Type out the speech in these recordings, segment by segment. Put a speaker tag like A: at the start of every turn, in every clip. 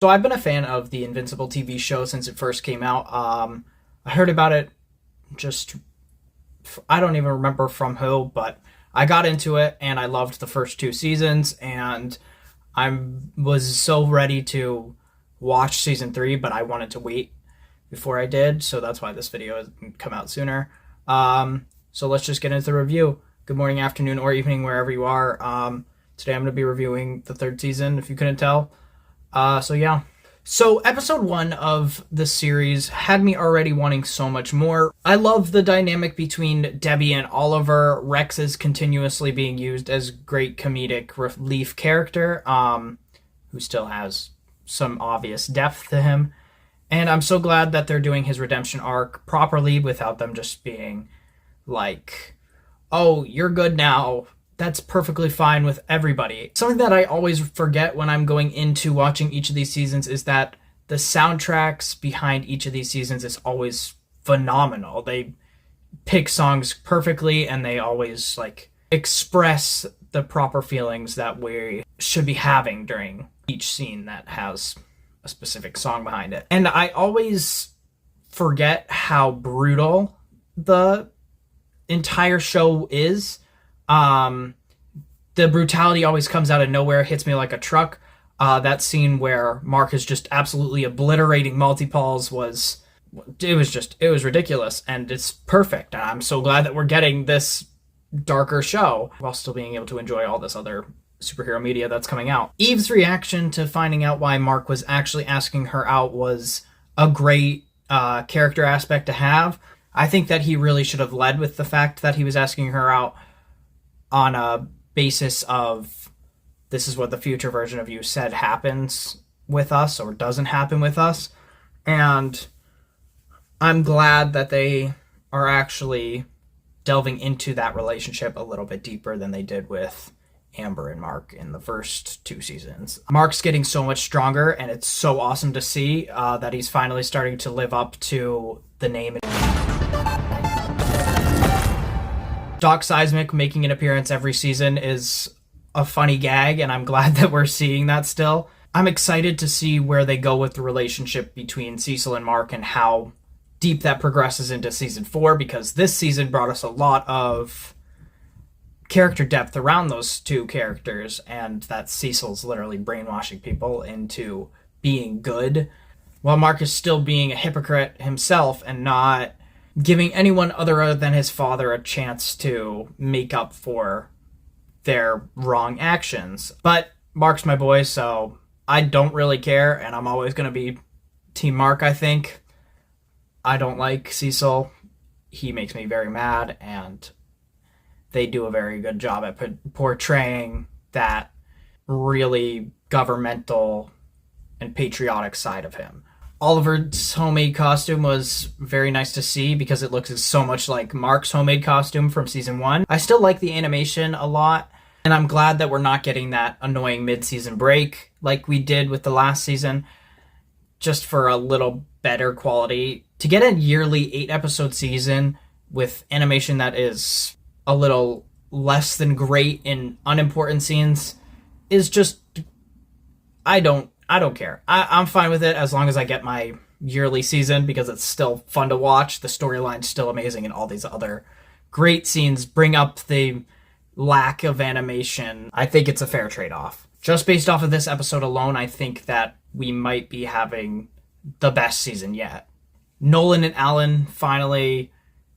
A: So I've been a fan of the Invincible TV show since it first came out. I heard about it just, I don't even remember from who, but I got into it and I loved the first two seasons, and I was so ready to watch season three, but I wanted to wait before I did, so that's why this video has come out sooner. So let's just get into the review. Good morning, afternoon, or evening, wherever you are. Today I'm going to be reviewing the third season, if you couldn't tell. So yeah. So episode 1 of the series had me already wanting so much more. I love the dynamic between Debbie and Oliver. Rex is continuously being used as great comedic relief character, who still has some obvious depth to him. And I'm so glad that they're doing his redemption arc properly without them just being like, oh, you're good now. That's perfectly fine with everybody. Something that I always forget when I'm going into watching each of these seasons is that the soundtracks behind each of these seasons is always phenomenal. They pick songs perfectly and they always express the proper feelings that we should be having during each scene that has a specific song behind it. And I always forget how brutal the entire show is. The brutality always comes out of nowhere, hits me like a truck. That scene where Mark is just absolutely obliterating multi-pols was ridiculous, and it's perfect. And I'm so glad that we're getting this darker show while still being able to enjoy all this other superhero media that's coming out. Eve's reaction to finding out why Mark was actually asking her out was a great character aspect to have. I think that he really should have led with the fact that he was asking her out on a basis of, this is what the future version of you said happens with us or doesn't happen with us. And I'm glad that they are actually delving into that relationship a little bit deeper than they did with Amber and Mark in the first two seasons. Mark's getting so much stronger, and it's so awesome to see that he's finally starting to live up to the name. Doc Seismic making an appearance every season is a funny gag, and I'm glad that we're seeing that still. I'm excited to see where they go with the relationship between Cecil and Mark and how deep that progresses into season 4, because this season brought us a lot of character depth around those two characters, and that Cecil's literally brainwashing people into being good, while Mark is still being a hypocrite himself and not giving anyone other than his father a chance to make up for their wrong actions. But Mark's my boy, so I don't really care, and I'm always going to be Team Mark, I think. I don't like Cecil. He makes me very mad, and they do a very good job at portraying that really governmental and patriotic side of him. Oliver's homemade costume was very nice to see because it looks so much like Mark's homemade costume from season 1. I still like the animation a lot, and I'm glad that we're not getting that annoying mid-season break like we did with the last season, just for a little better quality. To get a yearly 8-episode season with animation that is a little less than great in unimportant scenes is just, I don't care. I'm fine with it as long as I get my yearly season, because it's still fun to watch. The storyline's still amazing, and all these other great scenes bring up the lack of animation. I think it's a fair trade-off. Just based off of this episode alone, I think that we might be having the best season yet. Nolan and Alan finally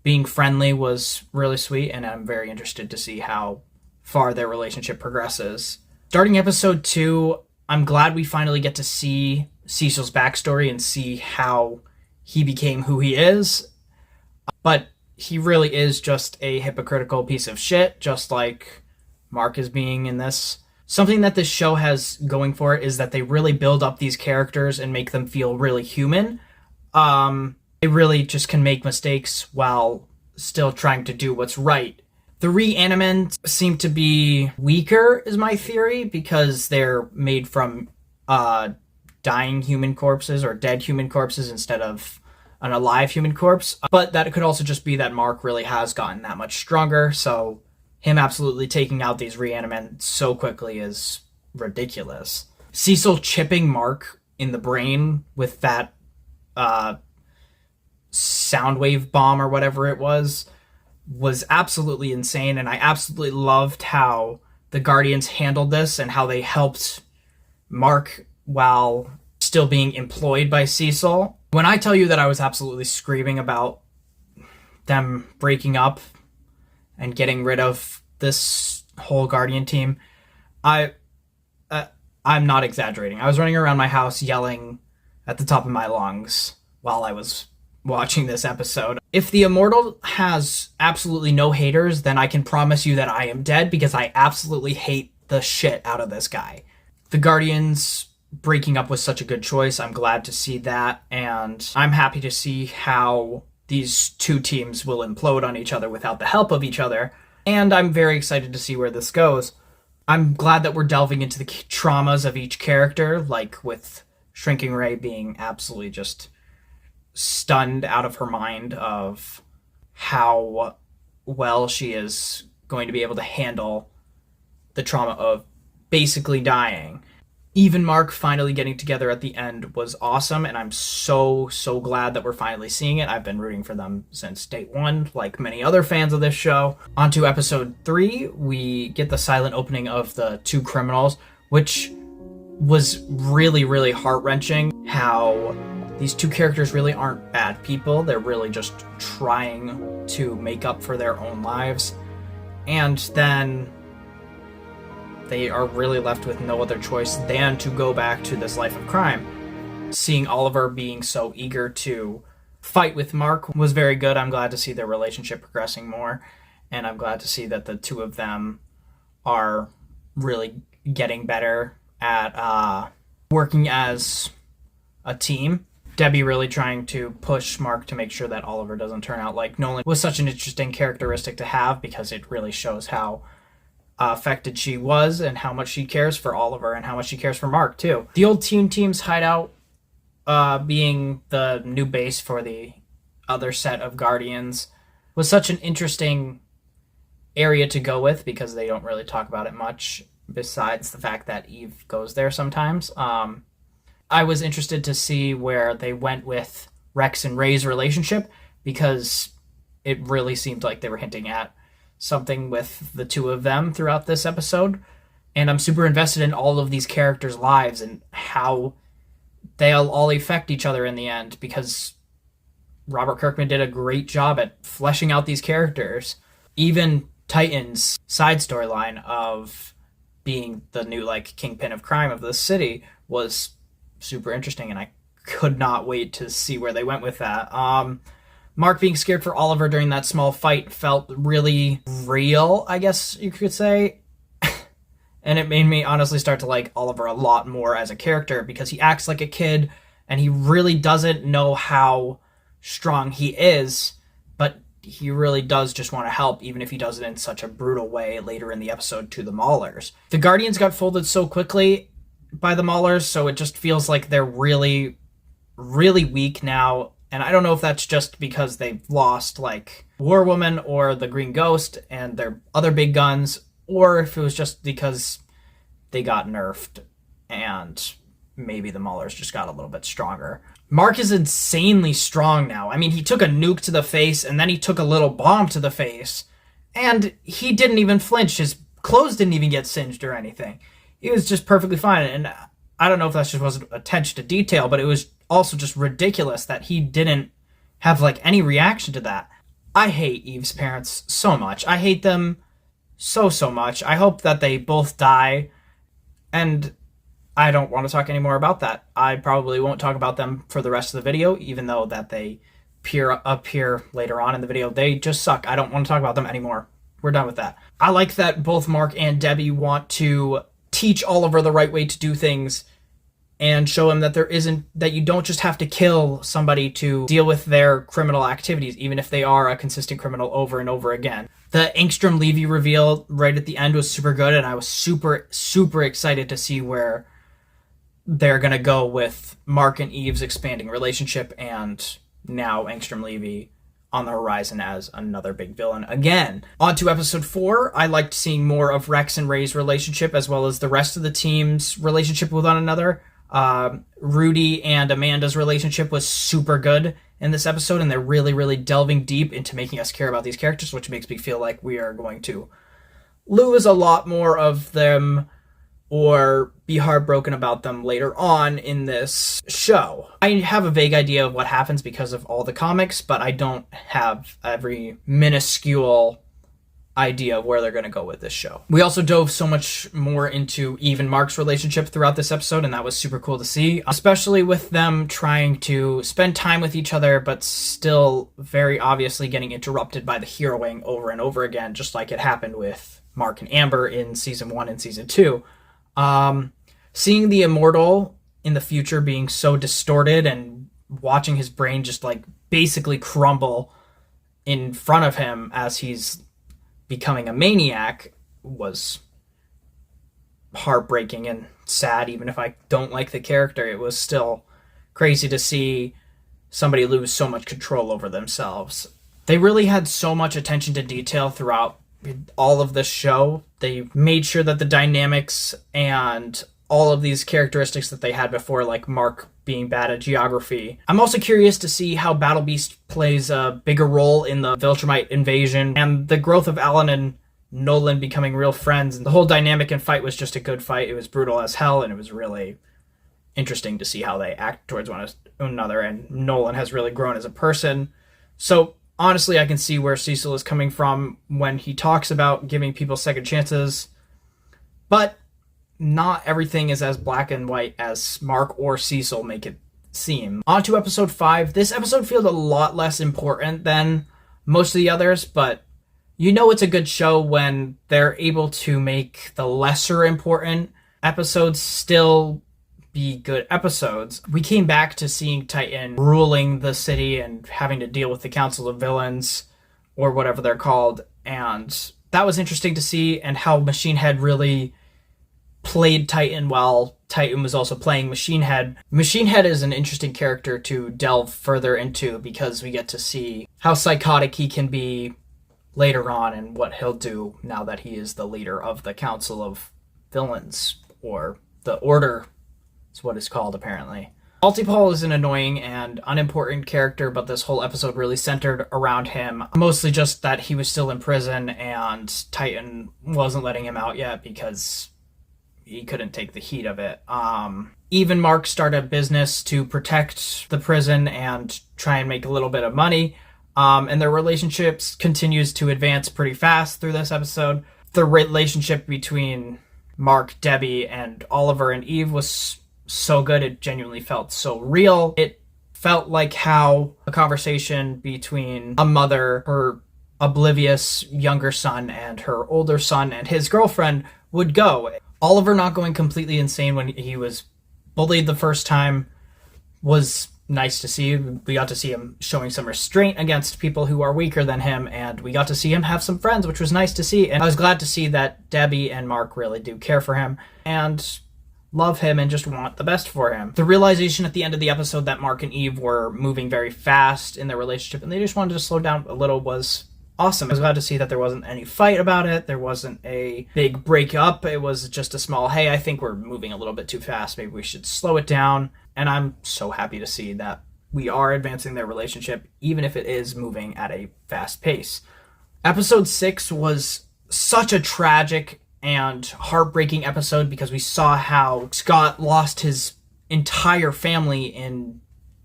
A: being friendly was really sweet, and I'm very interested to see how far their relationship progresses. Starting episode 2, I'm glad we finally get to see Cecil's backstory and see how he became who he is. But he really is just a hypocritical piece of shit, just like Mark is being in this. Something that this show has going for it is that they really build up these characters and make them feel really human. They really just can make mistakes while still trying to do what's right. The reanimants seem to be weaker, is my theory, because they're made from dying human corpses or dead human corpses instead of an alive human corpse. But that could also just be that Mark really has gotten that much stronger, so him absolutely taking out these reanimants so quickly is ridiculous. Cecil chipping Mark in the brain with that sound wave bomb or whatever it was absolutely insane, and I absolutely loved how the Guardians handled this and how they helped Mark while still being employed by Cecil. When I tell you that I was absolutely screaming about them breaking up and getting rid of this whole Guardian team, I'm not exaggerating. I was running around my house yelling at the top of my lungs while I was watching this episode. If the Immortal has absolutely no haters, then I can promise you that I am dead, because I absolutely hate the shit out of this guy. The Guardians breaking up was such a good choice. I'm glad to see that, and I'm happy to see how these two teams will implode on each other without the help of each other, and I'm very excited to see where this goes. I'm glad that we're delving into the traumas of each character, like with Shrinking Ray being absolutely just stunned out of her mind of how well she is going to be able to handle the trauma of basically dying. Even Mark finally getting together at the end was awesome, and I'm so glad that we're finally seeing it. I've been rooting for them since day one, like many other fans of this show. On to episode 3, we get the silent opening of the two criminals, which was really heart-wrenching. How these two characters really aren't bad people. They're really just trying to make up for their own lives. And then they are really left with no other choice than to go back to this life of crime. Seeing Oliver being so eager to fight with Mark was very good. I'm glad to see their relationship progressing more, and I'm glad to see that the two of them are really getting better at working as a team. Debbie really trying to push Mark to make sure that Oliver doesn't turn out like Nolan was such an interesting characteristic to have, because it really shows how affected she was and how much she cares for Oliver and how much she cares for Mark too. The old team's hideout being the new base for the other set of Guardians was such an interesting area to go with, because they don't really talk about it much besides the fact that Eve goes there sometimes. I was interested to see where they went with Rex and Ray's relationship, because it really seemed like they were hinting at something with the two of them throughout this episode. And I'm super invested in all of these characters' lives and how they'll all affect each other in the end, because Robert Kirkman did a great job at fleshing out these characters. Even Titan's side storyline of being the new like kingpin of crime of this city was super interesting, and I could not wait to see where they went with that. Mark being scared for Oliver during that small fight felt really real, I guess you could say. And it made me honestly start to like Oliver a lot more as a character, because he acts like a kid and he really doesn't know how strong he is, but he really does just want to help, even if he does it in such a brutal way later in the episode to the Maulers. The Guardians got folded so quickly by the Maulers, so it just feels like they're really weak now. And I don't know if that's just because they've lost like War Woman or the Green Ghost and their other big guns, or if it was just because they got nerfed and maybe the Maulers just got a little bit stronger. Mark is insanely strong now. I mean, he took a nuke to the face and then he took a little bomb to the face, and he didn't even flinch. His clothes didn't even get singed or anything. He was just perfectly fine. And I don't know if that just wasn't attention to detail, but it was also just ridiculous that he didn't have like any reaction to that. I hate Eve's parents so much. I hate them so much. I hope that they both die, and I don't want to talk anymore about that. I probably won't talk about them for the rest of the video, even though that they appear later on in the video. They just suck. I don't want to talk about them anymore. We're done with that. I like that both Mark and Debbie want to teach Oliver the right way to do things and show him that that you don't just have to kill somebody to deal with their criminal activities, even if they are a consistent criminal over and over again. The Engstrom Levy reveal right at the end was super good, and I was super excited to see where they're going to go with Mark and Eve's expanding relationship, and now Engstrom Levy on the horizon as another big villain again. On to episode 4. I liked seeing more of Rex and Ray's relationship, as well as the rest of the team's relationship with one another. Rudy and Amanda's relationship was super good in this episode, and they're really, really delving deep into making us care about these characters, which makes me feel like we are going to lose a lot more of them or be heartbroken about them later on in this show. I have a vague idea of what happens because of all the comics, but I don't have every minuscule idea of where they're going to go with this show. We also dove so much more into Eve and Mark's relationship throughout this episode, and that was super cool to see, especially with them trying to spend time with each other, but still very obviously getting interrupted by the heroing over and over again, just like it happened with Mark and Amber in season 1 and season 2. Seeing the Immortal in the future being so distorted and watching his brain just like basically crumble in front of him as he's becoming a maniac was heartbreaking and sad. Even if I don't like the character, it was still crazy to see somebody lose so much control over themselves. They really had so much attention to detail throughout all of this show. They made sure that the dynamics and all of these characteristics that they had before, like Mark being bad at geography. I'm also curious to see how Battle Beast plays a bigger role in the Viltrumite invasion and the growth of Alan and Nolan becoming real friends. And the whole dynamic and fight was just a good fight. It was brutal as hell, and it was really interesting to see how they act towards one another. And Nolan has really grown as a person. So honestly, I can see where Cecil is coming from when he talks about giving people second chances. But not everything is as black and white as Mark or Cecil make it seem. On to episode 5. This episode feels a lot less important than most of the others, but you know it's a good show when they're able to make the lesser important episodes still be good episodes. We came back to seeing Titan ruling the city and having to deal with the Council of Villains, or whatever they're called, and that was interesting to see, and how Machine Head really played Titan while Titan was also playing Machine Head. Machine Head is an interesting character to delve further into because we get to see how psychotic he can be later on and what he'll do now that he is the leader of the Council of Villains, or the Order is what it's called apparently. Multipole is an annoying and unimportant character, but this whole episode really centered around him. Mostly just that he was still in prison and Titan wasn't letting him out yet because he couldn't take the heat of it. Even Mark started a business to protect the prison and try and make a little bit of money. And their relationships continues to advance pretty fast through this episode. The relationship between Mark, Debbie, and Oliver and Eve was so good. It genuinely felt so real. It felt like how a conversation between a mother, her oblivious younger son, and her older son and his girlfriend would go. Oliver not going completely insane when he was bullied the first time was nice to see. We got to see him showing some restraint against people who are weaker than him, and we got to see him have some friends, which was nice to see. And I was glad to see that Debbie and Mark really do care for him and love him and just want the best for him. The realization at the end of the episode that Mark and Eve were moving very fast in their relationship and they just wanted to slow down a little was awesome. I was glad to see that there wasn't any fight about it. There wasn't a big breakup. It was just a small, hey, I think we're moving a little bit too fast. Maybe we should slow it down. And I'm so happy to see that we are advancing their relationship, even if it is moving at a fast pace. Episode 6 was such a tragic and heartbreaking episode because we saw how Scott lost his entire family in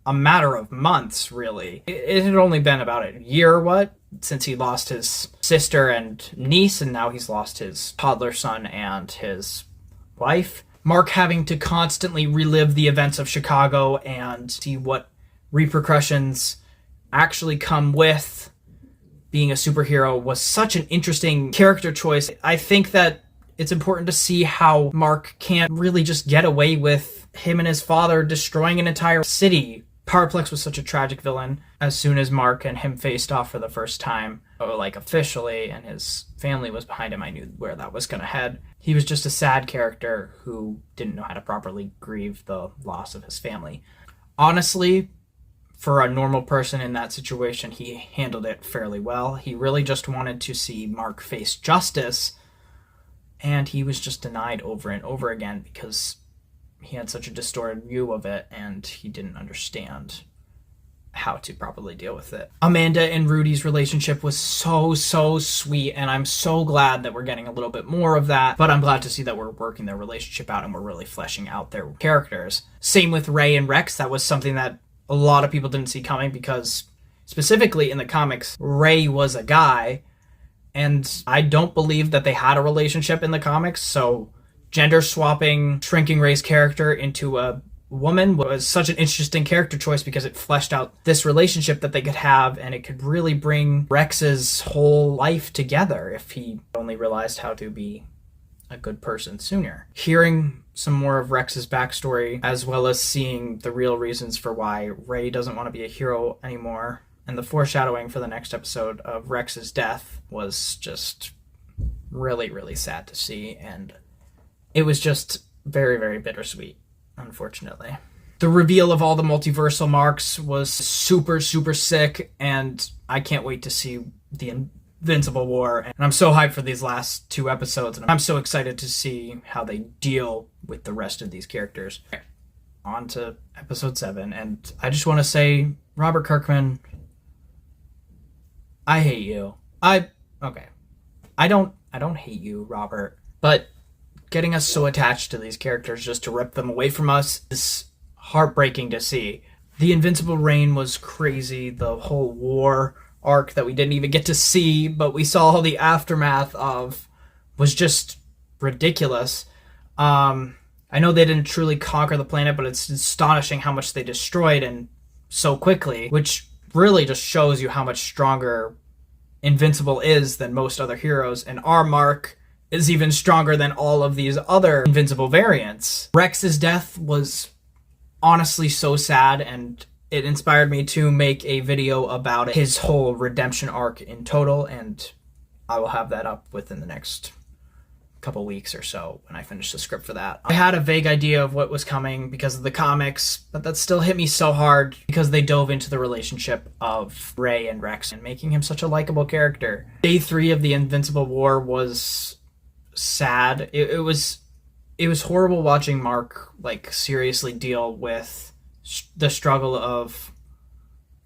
A: a matter of months, really. It had only been about a year, since he lost his sister and niece, and now he's lost his toddler son and his wife. Mark having to constantly relive the events of Chicago and see what repercussions actually come with being a superhero was such an interesting character choice. I think that it's important to see how Mark can't really just get away with him and his father destroying an entire city. Powerplex was such a tragic villain. As soon as Mark and him faced off for the first time, officially, and his family was behind him, I knew where that was going to head. He was just a sad character who didn't know how to properly grieve the loss of his family. Honestly, for a normal person in that situation, he handled it fairly well. He really just wanted to see Mark face justice, and he was just denied over and over again because he had such a distorted view of it, and he didn't understand how to properly deal with it. Amanda and Rudy's relationship was so sweet, and I'm so glad that we're getting a little bit more of that, but I'm glad to see that we're working their relationship out and we're really fleshing out their characters. Same with Ray and Rex. That was something that a lot of people didn't see coming, because specifically in the comics, Ray was a guy, and I don't believe that they had a relationship in the comics, so gender swapping Shrinking Ray's character into a woman was such an interesting character choice, because it fleshed out this relationship that they could have, and it could really bring Rex's whole life together if he only realized how to be a good person sooner. Hearing some more of Rex's backstory, as well as seeing the real reasons for why Ray doesn't want to be a hero anymore, and the foreshadowing for the next episode of Rex's death, was just really sad to see, and it was just very bittersweet, unfortunately. The reveal of all the multiversal marks was super sick, and I can't wait to see the Invincible War, and I'm so hyped for these last 2 episodes, and I'm so excited to see how they deal with the rest of these characters. On to episode 7, and I just want to say, Robert Kirkman, I hate you. I don't hate you, Robert, but getting us so attached to these characters just to rip them away from us is heartbreaking to see. The Invincible reign was crazy. The whole war arc that we didn't even get to see, but we saw all the aftermath of, was just ridiculous. I know they didn't truly conquer the planet, but it's astonishing how much they destroyed and so quickly, which really just shows you how much stronger Invincible is than most other heroes, and our Mark is even stronger than all of these other Invincible variants. Rex's death was honestly so sad, and it inspired me to make a video about his whole redemption arc in total, and I will have that up within the next couple weeks or so when I finish the script for that. I had a vague idea of what was coming because of the comics, but that still hit me so hard because they dove into the relationship of Ray and Rex and making him such a likable character. Day 3 of the Invincible War was sad. It was horrible watching Mark seriously deal with the struggle of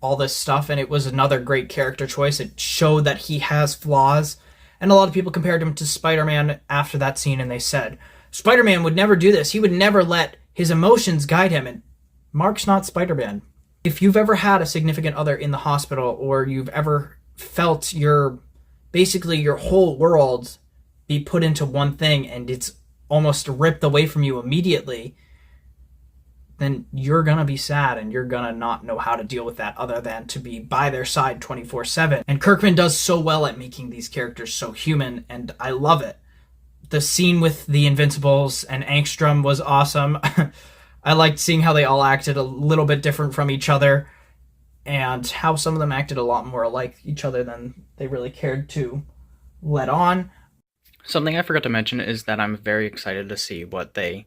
A: all this stuff, and it was another great character choice. It showed that he has flaws, and a lot of people compared him to Spider-Man after that scene, and they said Spider-Man would never do this. He would never let his emotions guide him, and Mark's not Spider-Man. If you've ever had a significant other in the hospital, or you've ever felt basically your whole world be put into one thing and it's almost ripped away from you immediately, then you're gonna be sad, and you're gonna not know how to deal with that other than to be by their side 24/7. And Kirkman does so well at making these characters so human, and I love it. The scene with the Invincibles and Angstrom was awesome. I liked seeing how they all acted a little bit different from each other, and how some of them acted a lot more like each other than they really cared to let on.
B: Something I forgot to mention is that I'm very excited to see what they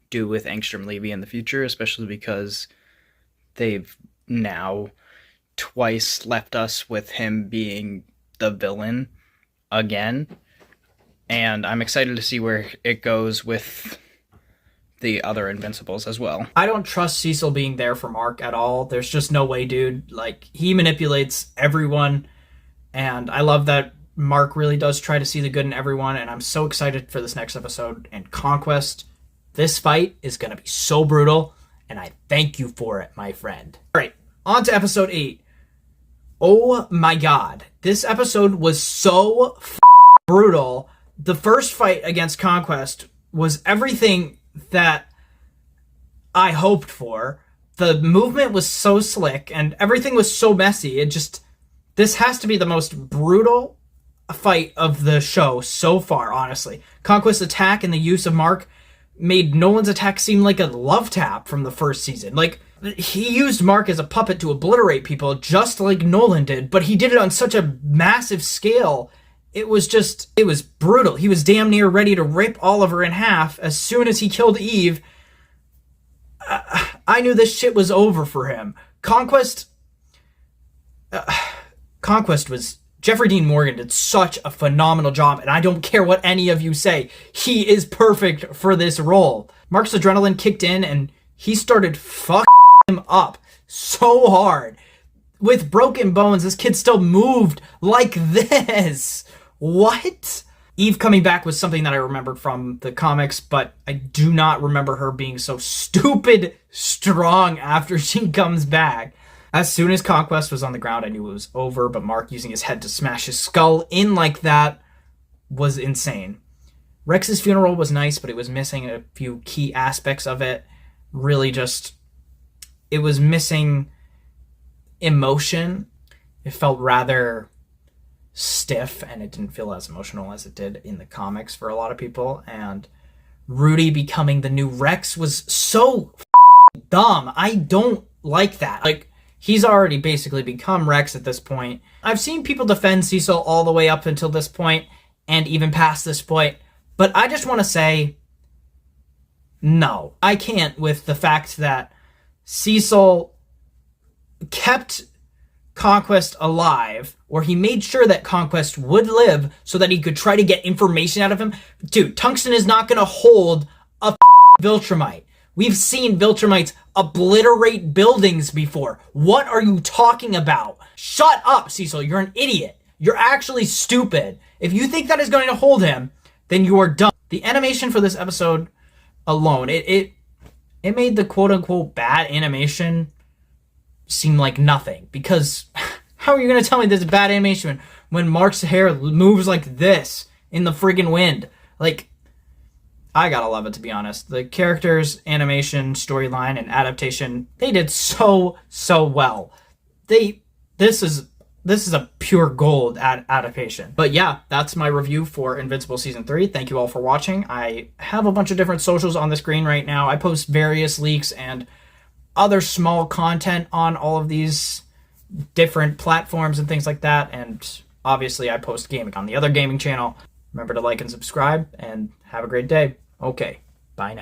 B: do with Angstrom Levy in the future, especially because they've now twice left us with him being the villain again, and I'm excited to see where it goes with the other Invincibles as well.
A: I don't trust Cecil being there for Mark at all. There's just no way, dude. He manipulates everyone, and I love that Mark really does try to see the good in everyone, and I'm so excited for this next episode and Conquest. This fight is going to be so brutal, and I thank you for it, my friend. All right, on to episode 8. Oh my god. This episode was so brutal. The first fight against Conquest was everything that I hoped for. The movement was so slick, and everything was so messy. This has to be the most brutal fight of the show so far, honestly. Conquest's attack and the use of Mark made Nolan's attack seem like a love tap from the first season. He used Mark as a puppet to obliterate people just like Nolan did, but he did it on such a massive scale. It was brutal. He was damn near ready to rip Oliver in half as soon as he killed Eve. I knew this shit was over for him. Conquest was Jeffrey Dean Morgan did such a phenomenal job, and I don't care what any of you say. He is perfect for this role. Mark's adrenaline kicked in, and he started fucking him up so hard. With broken bones, this kid still moved like this. What? Eve coming back was something that I remembered from the comics, but I do not remember her being so stupid strong after she comes back. As soon as Conquest was on the ground, I knew it was over, but Mark using his head to smash his skull in like that was insane. Rex's funeral was nice, but it was missing a few key aspects of it. Really just, it was missing emotion. It felt rather stiff, and it didn't feel as emotional as it did in the comics for a lot of people. And Rudy becoming the new Rex was so dumb. I don't like that. Like, he's already basically become Rex at this point. I've seen people defend Cecil all the way up until this point, and even past this point, but I just want to say, no. I can't with the fact that Cecil kept Conquest alive, or he made sure that Conquest would live so that he could try to get information out of him. Dude, Tungsten is not going to hold a Viltrumite. We've seen Viltrumites obliterate buildings before. What are you talking about? Shut up, Cecil. You're an idiot. You're actually stupid. If you think that is going to hold him, then you are dumb. The animation for this episode alone, it made the quote-unquote bad animation seem like nothing. Because how are you going to tell me this is bad animation when Mark's hair moves like this in the friggin' wind? Like, I gotta love it, to be honest. The characters, animation, storyline, and adaptation, they did so well. This is a pure gold adaptation. But yeah, that's my review for Invincible Season 3. Thank you all for watching. I have a bunch of different socials on the screen right now. I post various leaks and other small content on all of these different platforms and things like that. And obviously I post gaming on the other gaming channel. Remember to like and subscribe, and have a great day. Okay, bye now.